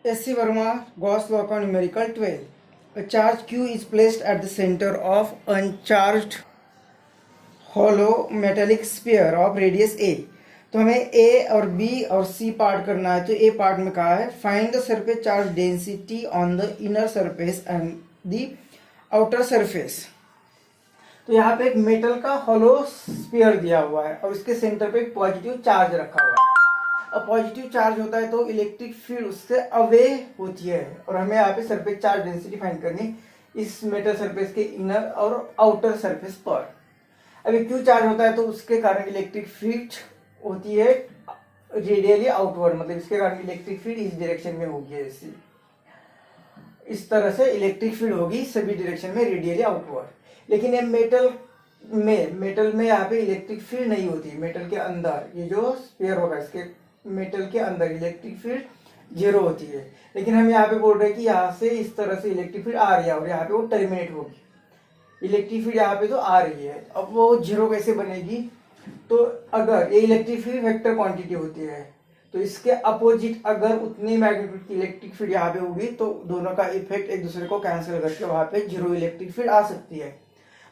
S.C. Verma, Gauss law का numerical 12. A charge Q is placed at the center of uncharged hollow metallic sphere of radius A. तो हमें A और B और C part करना है। तो A part में कहा है find the surface charge density on the inner surface and the outer surface. तो यहाँ पे एक मेटल का हॉलो स्फीयर दिया हुआ है और इसके सेंटर पे एक पॉजिटिव चार्ज रखा हुआ है। अब पॉजिटिव चार्ज होता है तो इलेक्ट्रिक फील्ड उससे अवे होती है और हमें यहाँ पे सरफेस चार्ज डेंसिटी फाइंड करनी इस मेटल सरफेस के इनर और आउटर सरफेस पर। अभी क्यू चार्ज होता है तो उसके कारण इलेक्ट्रिक फील्ड होती है रेडियली आउटवर्ड, मतलब इसके कारण इलेक्ट्रिक फील्ड इस डायरेक्शन में होगी। ऐसी इस तरह से इलेक्ट्रिक फील्ड होगी सभी डायरेक्शन में रेडियली आउटवर्ड। लेकिन ये मेटल में यहाँ पे इलेक्ट्रिक फील्ड नहीं होती। मेटल के अंदर ये जो स्फीयर होगा इसके मेटल के अंदर इलेक्ट्रिक फील्ड 0 होती है। लेकिन हम यहाँ पे बोल रहे हैं कि यहाँ से इस तरह से इलेक्ट्रिक फील्ड आ रही है और यहाँ पे वो टर्मिनेट होगी। इलेक्ट्रिक फील्ड यहाँ पे तो आ रही है, अब वो 0 कैसे बनेगी? तो अगर ये इलेक्ट्रिक फील्ड वेक्टर क्वांटिटी होती है तो इसके अपोजिट अगर उतनी मैग्नीट्यूड की इलेक्ट्रिक फील्ड यहाँ पे होगी तो दोनों का इफेक्ट एक दूसरे को कैंसिल करके वहां पे 0 इलेक्ट्रिक फील्ड आ सकती है।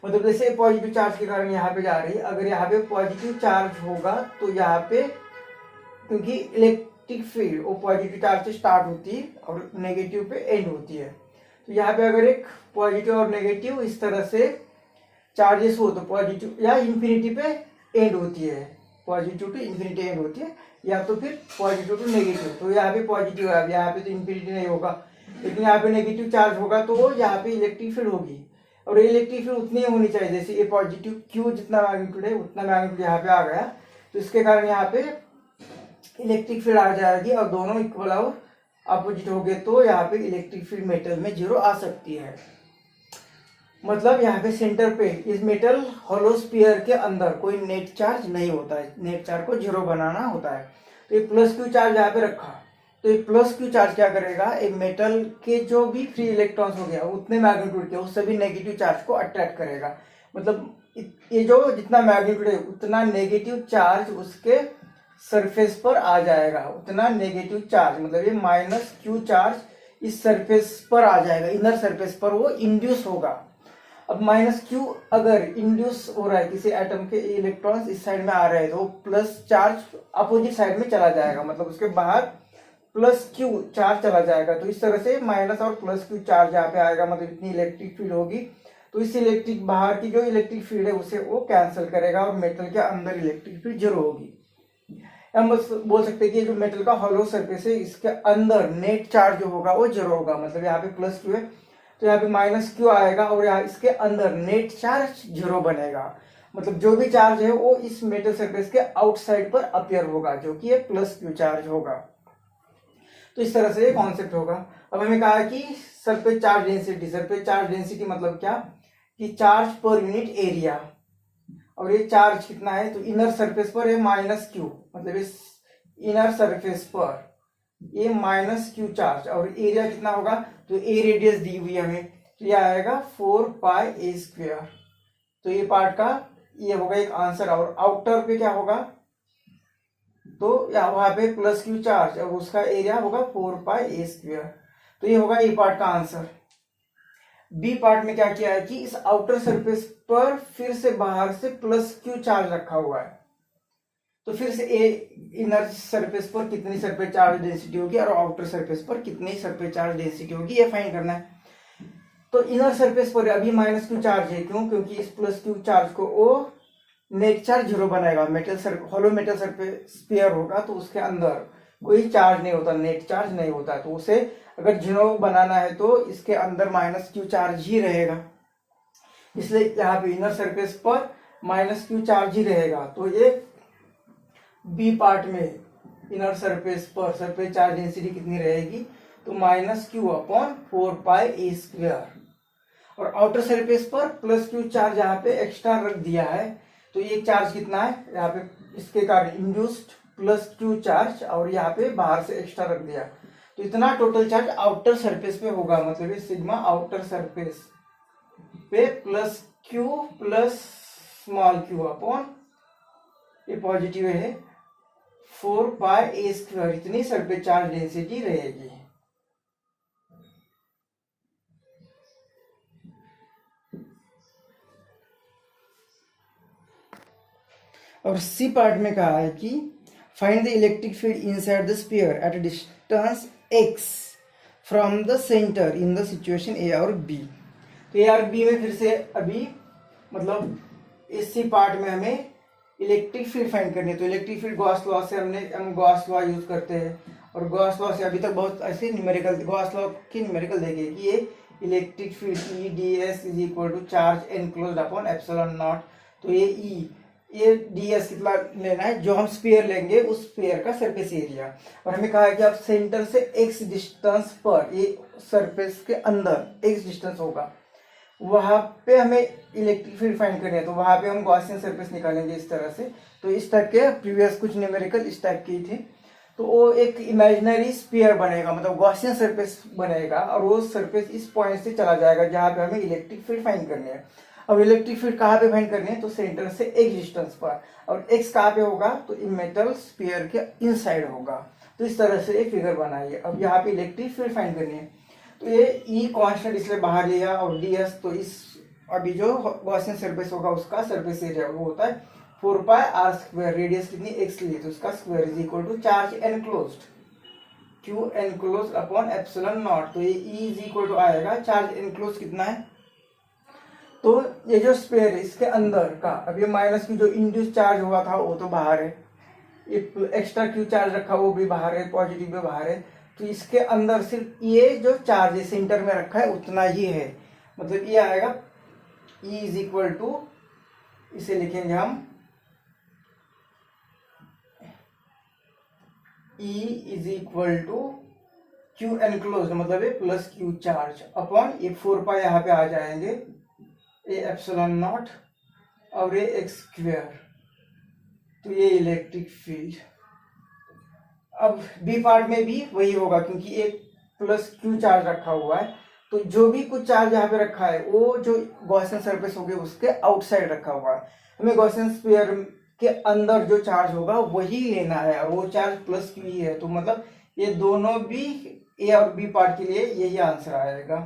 मतलब जैसे पॉजिटिव चार्ज के कारण यहाँ पे जा रही है, अगर यहाँ पे पॉजिटिव चार्ज होगा तो यहाँ पे क्योंकि इलेक्ट्रिक फील्ड वो पॉजिटिव चार्ज से स्टार्ट होती है और नेगेटिव पे एंड होती है। तो यहाँ पे अगर एक पॉजिटिव और नेगेटिव इस तरह से चार्जेस हो तो पॉजिटिव या इंफिनिटी पे एंड होती है, पॉजिटिव टू इंफिनिटी एंड होती है, या तो फिर पॉजिटिव टू नेगेटिव। तो यहाँ पे पॉजिटिव है, अब यहाँ पे तो इंफिनिटी नहीं होगा, लेकिन यहाँ पे नेगेटिव चार्ज होगा तो यहाँ पे इलेक्ट्रिक फील्ड होगी और इलेक्ट्रिक फील्ड उतनी होनी चाहिए जैसे ये पॉजिटिव क्यू जितना मैग्नीट्यूड है उतना मैग्नीट्यूड यहाँ पे आ गया। तो इसके कारण यहाँ पे इलेक्ट्रिक फील्ड आ जाएगी और दोनों इक्वल और अपोजिट हो गए तो यहाँ पे इलेक्ट्रिक फील्ड मेटल में 0 आ सकती है। मतलब यहाँ पे सेंटर पे इस मेटल हॉलो स्फीयर के अंदर कोई नेट चार्ज नहीं होता है, नेट चार्ज को 0 बनाना होता है। तो ये प्लस क्यू चार्ज यहाँ पे रखा, तो ये प्लस क्यू चार्ज क्या करेगा, एक मेटल के जो भी फ्री इलेक्ट्रॉन्स हो गया उतने मैग्नीट्यूड के उस सभी नेगेटिव चार्ज को अट्रैक्ट करेगा। मतलब ये जो जितना मैग्नीट्यूड है उतना नेगेटिव चार्ज उसके सरफेस पर आ जाएगा, उतना नेगेटिव चार्ज मतलब ये माइनस क्यू चार्ज इस सरफेस पर आ जाएगा, इनर सरफेस पर वो इंड्यूस होगा। अब माइनस क्यू अगर इंड्यूस हो रहा है किसी एटम के इलेक्ट्रॉन्स इस साइड में आ रहे हैं तो प्लस चार्ज अपोजिट साइड में चला जाएगा, मतलब उसके बाहर प्लस क्यू चार्ज चला जाएगा। तो इस तरह से माइनस और प्लस क्यू चार्ज यहाँ पे आएगा, मतलब इतनी इलेक्ट्रिक फील्ड होगी। तो इस इलेक्ट्रिक बाहर की जो इलेक्ट्रिक फील्ड है उसे वो कैंसिल करेगा और मेटल के अंदर इलेक्ट्रिक फील्ड 0 होगी। हम बस बोल सकते हैं कि जो मेटल का हॉलो सरफेस है इसके अंदर नेट चार्ज जो होगा वो 0 होगा। मतलब यहाँ पे प्लस क्यू है तो यहाँ पे माइनस क्यू आएगा और यहाँ इसके अंदर नेट चार्ज 0 बनेगा। मतलब जो भी चार्ज है वो इस मेटल सरफेस के आउटसाइड पर अपीयर होगा जो कि ये प्लस क्यू चार्ज होगा। तो इस तरह से ये कॉन्सेप्ट होगा। अब हमें कहा कि सरफेस चार्ज डेंसिटी मतलब क्या कि चार्ज पर यूनिट एरिया, और ये चार्ज कितना है तो इनर सरफेस पर है माइनस क्यू, मतलब इस इनर सरफेस पर ये माइनस क्यू चार्ज, और एरिया कितना होगा तो ए रेडियस दी हुई है हमें तो ये आएगा 4 पाई ए स्क्वायर। तो ये पार्ट का ये होगा एक आंसर। और आउटर पे क्या होगा तो वहां पे प्लस क्यू चार्ज और उसका एरिया होगा 4 पाई ए स्क्वायर। तो ये होगा ए पार्ट का आंसर। बी पार्ट में क्या किया है कि इस आउटर सरफेस पर फिर से बाहर से प्लस क्यू चार्ज रखा हुआ है, तो फिर से ए इनर सरफेस पर कितनी सरफेस चार्ज डेंसिटी होगी और आउटर सरफेस पर कितनी सरफेस चार्ज डेंसिटी होगी ये फाइंड करना है। तो इनर सरफेस पर अभी माइनस क्यू चार्ज है, क्यों? क्योंकि इस प्लस क्यू चार्ज को वो नेट चार्ज 0 बनाएगा। हॉलो मेटल सरफेस स्फीयर होगा तो उसके अंदर कोई चार्ज नहीं होता, नेट चार्ज नहीं होता, तो उसे अगर 0 बनाना है तो इसके अंदर माइनस क्यू चार्ज ही रहेगा। इसलिए यहाँ पे इनर सरफेस पर माइनस क्यू चार्ज ही रहेगा। तो ये बी पार्ट में इनर सरफेस पर सरफेस चार्ज डेंसिटी कितनी रहेगी तो माइनस क्यू अपॉन 4 पाई ए स्क्वायर, और आउटर सरफेस पर प्लस क्यू चार्ज यहाँ पे एक्स्ट्रा रख दिया है। तो ये चार्ज कितना है यहाँ पे इसके कारण इंड्यूस्ड प्लस क्यू चार्ज, और यहाँ पे बाहर से एक्स्ट्रा रख दिया तो इतना टोटल चार्ज आउटर सरफेस पे होगा। मतलब ये सिग्मा आउटर सरफेस पे plus Q plus small Q upon ये पॉजिटिव है 4 पाई ए स्क्वायर, इतनी सरफेस चार्ज डेंसिटी रहेगी। और सी पार्ट में कहा है कि find the electric field inside the sphere at a distance x from the centre in the situation ए और बी। तो ए और बी में फिर से अभी मतलब इस सी पार्ट में हमें इलेक्ट्रिक फील्ड फाइंड करनी है। तो इलेक्ट्रिक फील्ड गॉस लॉ से हम गॉस लॉ यूज करते हैं, और गॉस लॉ से अभी तक बहुत ऐसे न्यूमेरिकल गॉस लॉ की न्यूमेरिकल देखे कि ये electric field E D S is equal to charge enclosed upon epsilon naught. तो ये डी एस कितना लेना है, जो हम स्फीयर लेंगे उस स्फीयर का सरफेस एरिया। और हमें कहा है कि अब सेंटर से एक्स डिस्टेंस पर, ये सरफेस के अंदर एक्स डिस्टेंस होगा, वहां पे हमें इलेक्ट्रिक फील्ड फाइंड करनी है। तो वहां पे हम गॉसियन सरफेस निकालेंगे इस तरह से। तो इस टाइप के प्रीवियस कुछ न्यूमेरिकल इस टाइप के थे। तो वो एक इमेजिनरी स्फीयर बनेगा, मतलब गॉसियन सरफेस बनेगा, और वो सरफेस इस पॉइंट से चला जाएगा जहां पे हमें इलेक्ट्रिक फील्ड फाइंड करनी है। अब इलेक्ट्रिक फील्ड कहाँ पे फाइंड करनी है, तो सेंटर से एक्स डिस्टेंस पर, और एक्स कहाँ पे होगा, तो मेटल स्फीयर के इनसाइड होगा। तो इस तरह से एक फिगर बनाइए। अब यहाँ पे इलेक्ट्रिक फील्ड फाइंड करनी है। तो ये ई कांस्टेंट इसलिए बाहर लिया, और डी एस, तो इस अभी जो गॉसियन सरफेस होगा उसका सरफेस एरिया वो होता है 4 पाई आर स्क्वायर। रेडियस कितनी एक्स ली, तो उसका square is equal to charge enclosed Q enclosed upon epsilon naught. तो ये ई इज इक्वल टू आएगा, चार्ज एनक्लोज कितना है, तो ये जो स्पेयर है इसके अंदर का, अब ये माइनस क्यू जो इंड्यूस चार्ज हुआ था वो तो बाहर है, ये एक्स्ट्रा क्यू चार्ज रखा वो भी बाहर है, पॉजिटिव भी बाहर है। तो इसके अंदर सिर्फ ये जो चार्ज है सेंटर में रखा है उतना ही है, मतलब ये आएगा E इज इक्वल टू, इसे लिखेंगे हम E is equal to Q enclose, मतलब ये प्लस क्यू चार्ज अपॉन ये 4 पाई यहाँ पे आ जाएंगे, ये एप्सिलॉन नॉट और ये एक्स स्क्वायर। तो ये इलेक्ट्रिक फील्ड। अब बी पार्ट में भी वही होगा, क्योंकि एक प्लस क्यू चार्ज रखा हुआ है, तो जो भी कुछ चार्ज यहाँ पे रखा है वो जो गॉसियन सरफेस होगी उसके आउटसाइड रखा हुआ है। हमें गॉसियन स्फीयर के अंदर जो चार्ज होगा वही लेना है, और वो चार्ज प्लस क्यू ही है। तो मतलब ये दोनों भी ए और बी पार्ट के लिए यही आंसर आएगा।